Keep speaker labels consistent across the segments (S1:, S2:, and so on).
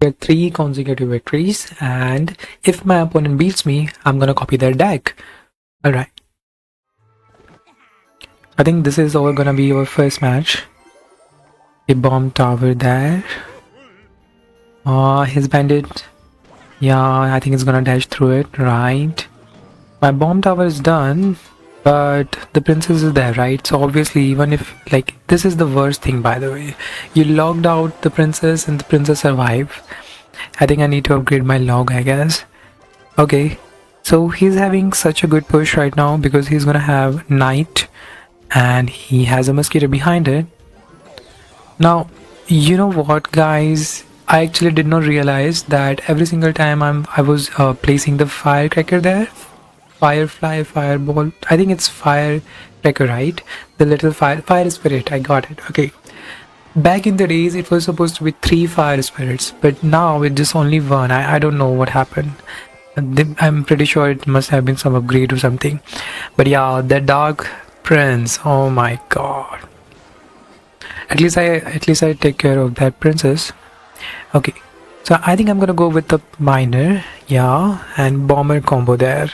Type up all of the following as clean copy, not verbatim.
S1: get 3 consecutive victories, and if my opponent beats me, I'm gonna copy their deck. Alright. I think this is all gonna be our first match. A bomb tower there. His bandit. Yeah, I think it's gonna dash through it, right? My bomb tower is done, but the princess is there, right? So obviously, even if, like, this is the worst thing, by the way. You logged out the princess and the princess survived. I think I need to upgrade my log, I guess. Okay, so he's having such a good push right now because he's gonna have knight and he has a mosquito behind it. Now, you know what, guys? I actually did not realize that every single time I was placing the firecracker there, firefly, fireball. I think it's firecracker, right? The little fire spirit. I got it. Okay. Back in the days, it was supposed to be 3 fire spirits, but now it's just only 1. I don't know what happened. I'm pretty sure it must have been some upgrade or something. But yeah, the dark prince. Oh my god. At least I take care of that princess. Okay, so I think I'm gonna go with the miner, yeah, and bomber combo there.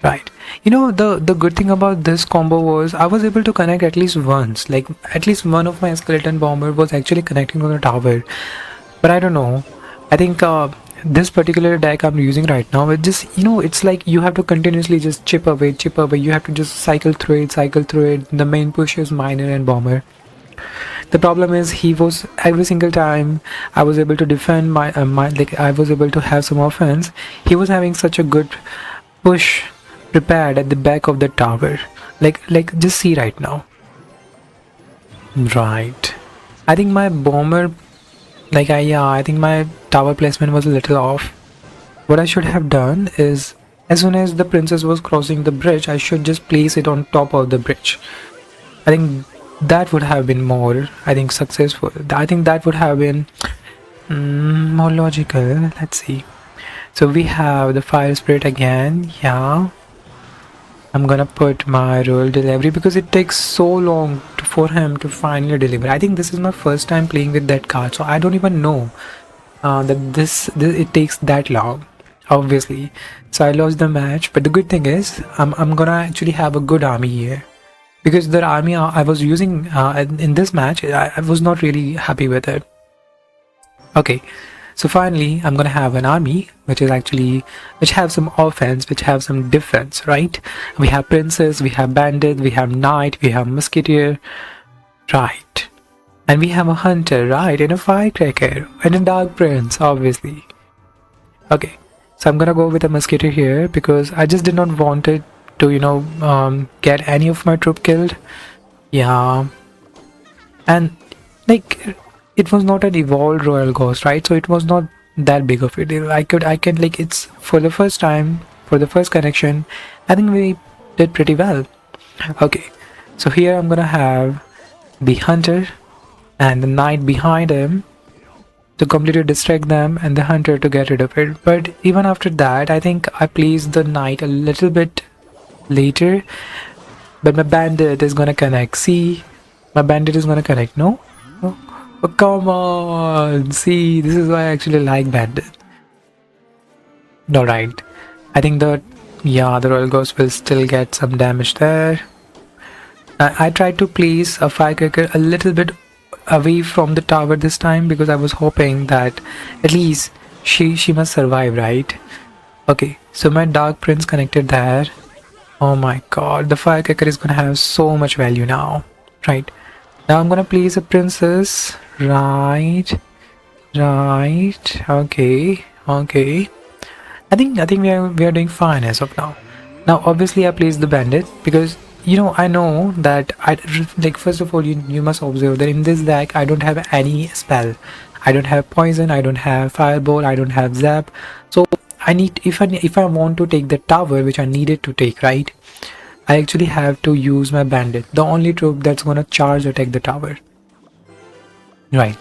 S1: Right. You know, the good thing about this combo was I was able to connect at least once. Like, at least one of my skeleton bomber was actually connecting on the tower. But I don't know. I think this particular deck I'm using right now, it just, you know, it's like you have to continuously just chip away. You have to just cycle through it. The main push is miner and bomber. The problem is he was, every single time I was able to defend like I was able to have some offense, he was having such a good push prepared at the back of the tower. Like just see right now. Right. I think my bomber, like I think my tower placement was a little off. What I should have done is, as soon as the princess was crossing the bridge, I should just place it on top of the bridge. I think that would have been more, I think, successful. I think that would have been more logical. Let's see. So we have the fire spirit again. Yeah, I'm gonna put my royal delivery because it takes so long for him to finally deliver. I think this is my first time playing with that card, so I don't even know that this it takes that long, obviously. So I lost the match, but the good thing is I'm gonna actually have a good army here. Because the army I was using in this match, I was not really happy with it. Okay, so finally I'm gonna have an army which have some offense, which have some defense, right? We have princess, we have bandit, we have knight, we have musketeer, right? And we have a hunter, right? And a firecracker and a dark prince, obviously. Okay, so I'm gonna go with a musketeer here because I just did not want it to, you know, get any of my troop killed. Yeah, and like it was not an evolved royal ghost, right? So it was not that big of a deal. I can, like, it's for the first time, for the first connection, I think we did pretty well. Okay, so here I'm gonna have the hunter and the knight behind him to completely distract them, and the hunter to get rid of it. But even after that, I think I placed the knight a little bit later, but my bandit is gonna connect. See, my bandit is gonna connect. No, no. Oh, come on. See, this is why I actually like bandit. All right, I think the royal ghost will still get some damage there. I tried to place a firecracker a little bit away from the tower this time because I was hoping that at least she must survive, right? Okay, so my dark prince connected there. Oh my god, the firecracker is gonna have so much value now. Right. Now I'm gonna place a princess. Right. Okay. I think we are doing fine as of now. Now obviously I placed the bandit because, you know, I know that first of all you must observe that in this deck I don't have any spell. I don't have poison, I don't have fireball, I don't have zap. So I need, if I want to take the tower, which I needed to take, right, I actually have to use my bandit, the only troop that's gonna charge attack the tower, right?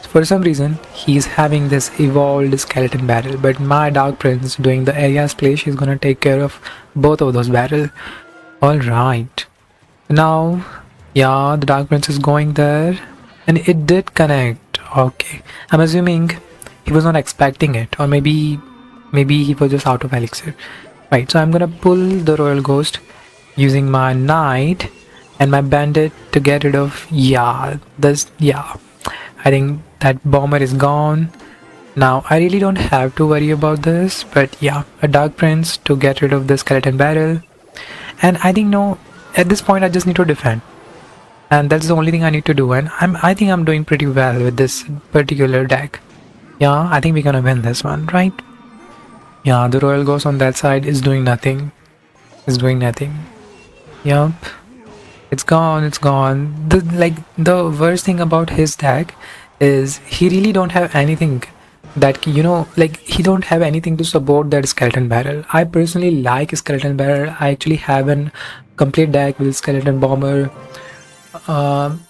S1: For some reason he's having this evolved skeleton barrel, but my dark prince doing the area splash is gonna take care of both of those barrels. All right, now yeah, the dark prince is going there and it did connect. Okay, I'm assuming he was not expecting it, or maybe he was just out of elixir. Right, so I'm gonna pull the royal ghost using my knight and my bandit to get rid of, yeah, I think that bomber is gone. Now I really don't have to worry about this, but yeah, a dark prince to get rid of the skeleton barrel. And I think, no, at this point I just need to defend, and that's the only thing I need to do. And I think I'm doing pretty well with this particular deck. Yeah, I think we're gonna win this one, right? Yeah, the royal ghost on that side is doing nothing. Is doing nothing. Yup. It's gone, it's gone. The worst thing about his deck is he really don't have anything that, like, he don't have anything to support that skeleton barrel. I personally like skeleton barrel. I actually have an complete deck with skeleton bomber,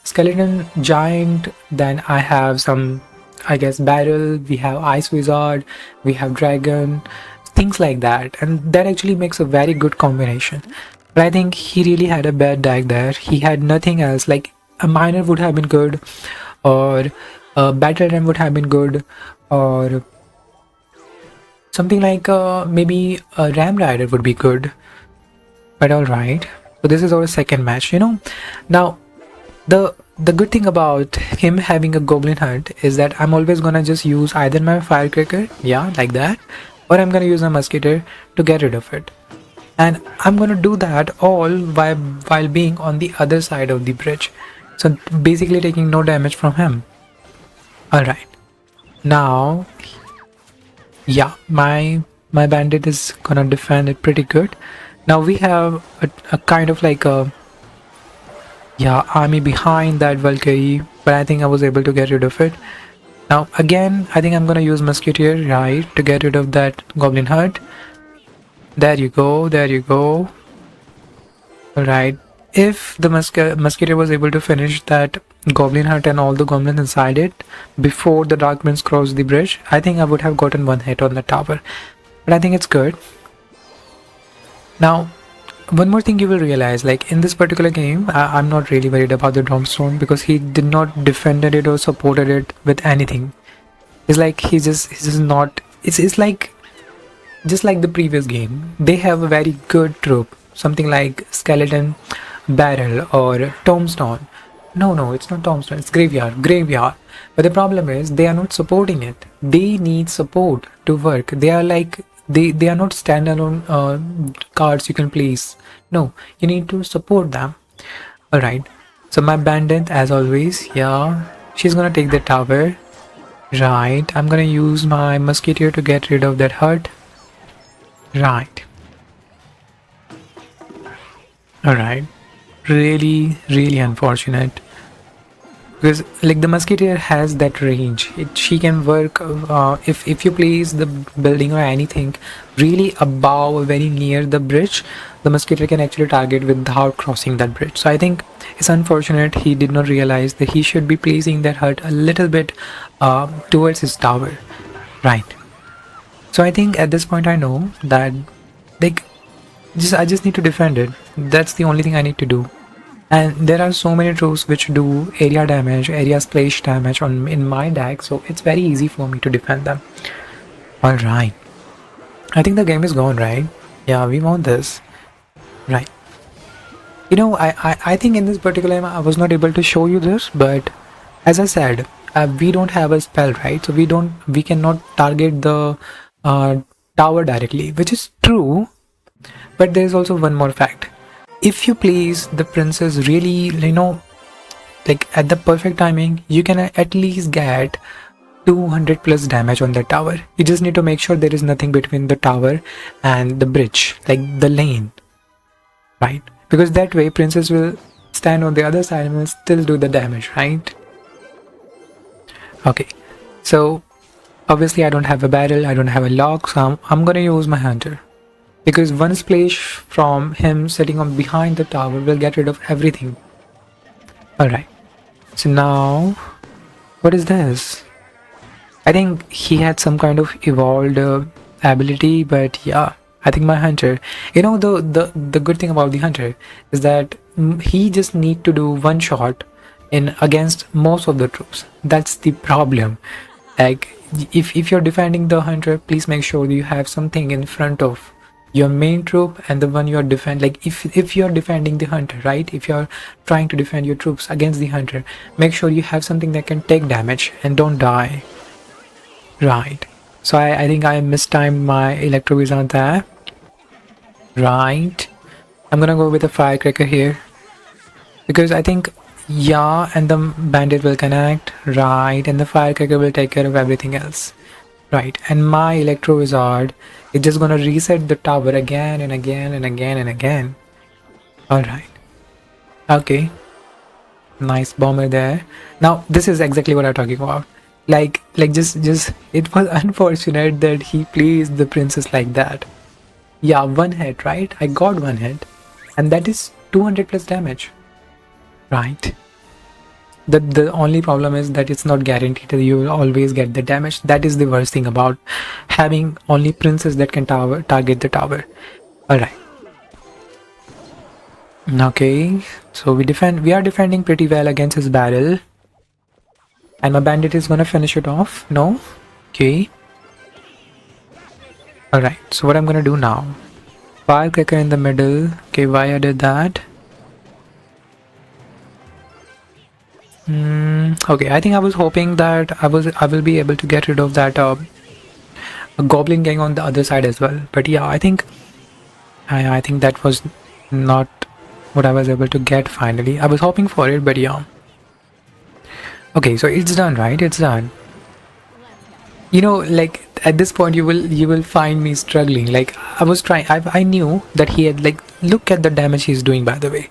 S1: skeleton giant, then I have some, I guess, barrel, we have ice wizard, we have dragon, things like that, and that actually makes a very good combination. But I think he really had a bad deck there. He had nothing else. Like, a miner would have been good, or a battle ram would have been good, or something like maybe a ram rider would be good. But all right, so this is our second match. Now the good thing about him having a goblin hunt is that I'm always gonna just use either my firecracker, yeah, like that, or I'm gonna use a musketeer to get rid of it. And I'm gonna do that all while being on the other side of the bridge, so basically taking no damage from him. All right, now, yeah, my bandit is gonna defend it pretty good. Now we have a kind of like a, yeah, army behind that Valkyrie, but I think I was able to get rid of it. Now again, I think I'm gonna use musketeer, right, to get rid of that goblin hut. There you go, there you go. Alright, if the musketeer was able to finish that goblin hut and all the goblins inside it before the dark prince crossed the bridge, I think I would have gotten one hit on the tower. But I think it's good. Now, one more thing you will realize, like in this particular game, I'm not really worried about the Domstone because he did not defended it or supported it with anything. It's like he's just not. It's like just like the previous game. They have a very good troop, something like skeleton barrel or tombstone. No, it's not tombstone. It's graveyard. But the problem is they are not supporting it. They need support to work. They are like they are not standalone cards you can place. No, you need to support them. All right. So my bandit, as always, yeah, she's gonna take the tower. Right. I'm gonna use my musketeer to get rid of that hut. Right. All right. Really, really unfortunate. Because like the musketeer has that range, she can work if you place the building or anything really above or very near the bridge, the musketeer can actually target without crossing that bridge. So I think it's unfortunate he did not realize that he should be placing that hut a little bit towards his tower, right? So I think at this point I know that, like, I just need to defend it. That's the only thing I need to do. And there are so many troops which do area damage, area splash damage in my deck, so it's very easy for me to defend them. Alright. I think the game is gone, right? Yeah, we won this. Right. I think in this particular game I was not able to show you this, but as I said, we don't have a spell, right? So we cannot target the tower directly, which is true, but there's also one more fact. If you place the princess really, like at the perfect timing, you can at least get 200 plus damage on the tower. You just need to make sure there is nothing between the tower and the bridge, like the lane, right? Because that way princess will stand on the other side and will still do the damage, right? Okay, so obviously I don't have a barrel, I don't have a lock, so I'm gonna use my hunter. Because one splash from him sitting on behind the tower will get rid of everything. Alright. So now, what is this? I think he had some kind of evolved ability, but yeah, I think my hunter. The good thing about the hunter is that he just need to do one shot in against most of the troops. That's the problem. Like, if you're defending the hunter, please make sure you have something in front of your main troop and the one you're defend. Like if you're defending the hunter, right, if you're trying to defend your troops against the hunter, make sure you have something that can take damage and don't die. Right, so I think I mistimed my electro wizard there. Right, I'm gonna go with a firecracker here because I think, yeah, and the bandit will connect, right, and the firecracker will take care of everything else. Right, and my electro wizard is just gonna reset the tower again and again and again and again. Alright, okay, nice bomber there. Now this is exactly what I'm talking about. Like just it was unfortunate that he placed the princess like that. Yeah, one hit, right? I got one hit, and that is 200 plus damage. Right, the only problem is that it's not guaranteed that you will always get the damage. That is the worst thing about having only princes that can target the tower. All right, okay, so we are defending pretty well against his barrel, and my bandit is gonna finish it off. No, okay, all right, so what I'm gonna do now, firecracker in the middle. Okay, why I did that? Okay, I think I was hoping that I will be able to get rid of that goblin gang on the other side as well. But yeah, I think that was not what I was able to get finally. I was hoping for it, but yeah. Okay, so it's done, right? It's done. You know, like at this point, you will find me struggling. Like I was trying. I knew that he had, like, look at the damage he's doing, by the way.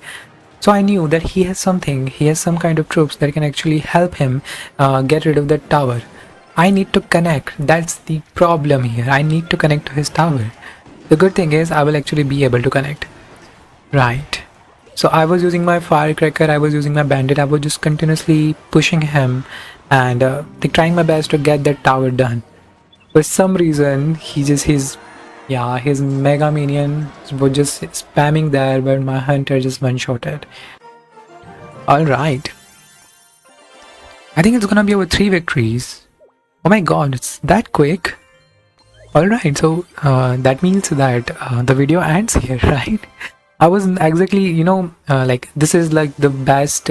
S1: So I knew that he has some kind of troops that can actually help him get rid of that tower. I need to connect. That's the problem here. I need to connect to his tower. The good thing is I will actually be able to connect. Right. So I was using my firecracker, I was using my bandit, I was just continuously pushing him and trying my best to get that tower done. For some reason, his mega minion was just spamming there, but my hunter just one-shotted. Alright. I think it's gonna be over 3 victories. Oh my god, it's that quick. Alright, so that means that the video ends here, right? I wasn't exactly, like, this is like the best,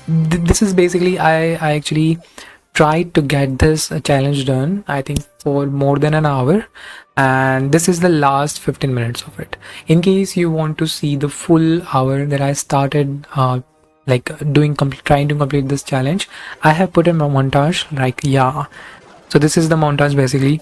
S1: this is basically, I actually tried to get this challenge done, I think for more than an hour, and this is the last 15 minutes of it. In case you want to see the full hour that I started like trying to complete this challenge, I have put in my montage, like, yeah. So this is the montage basically.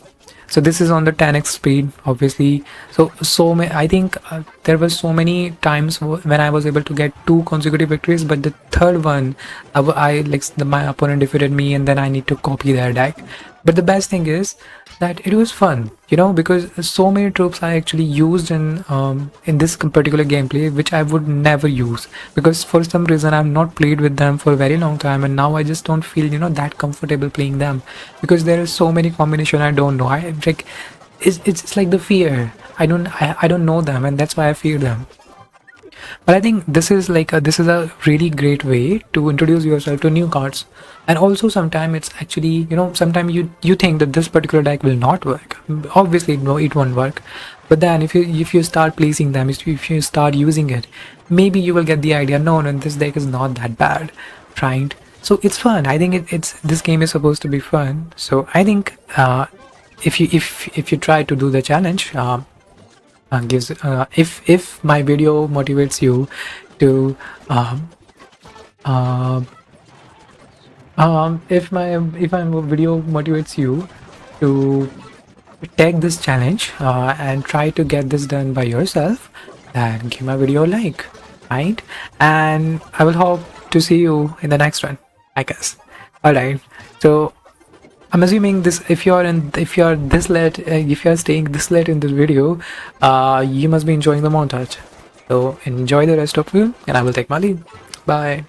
S1: So this is on the 10x speed, obviously. I think there was so many times when I was able to get 2 consecutive victories, but the third one, my opponent defeated me, and then I need to copy their deck. But the best thing is that it was fun, because so many troops I actually used in this particular gameplay, which I would never use, because for some reason I've not played with them for a very long time, and now I just don't feel that comfortable playing them, because there are so many combination I don't know. It's like the fear. I don't know them, and that's why I fear them. But I think this is a really great way to introduce yourself to new cards. And also sometimes it's actually, sometimes you think that this particular deck will not work. Obviously, no, it won't work. But then if you start placing them, if you start using it, maybe you will get the idea, no, this deck is not that bad, right? So it's fun. I think this game is supposed to be fun. So I think if you try to do the challenge, if my video motivates you to if my video motivates you to take this challenge and try to get this done by yourself, then give my video a like, right? And I will hope to see you in the next one, I guess. All right, so I'm assuming this, if you're staying this late in this video, you must be enjoying the montage. So enjoy the rest of you, and I will take my leave. Bye.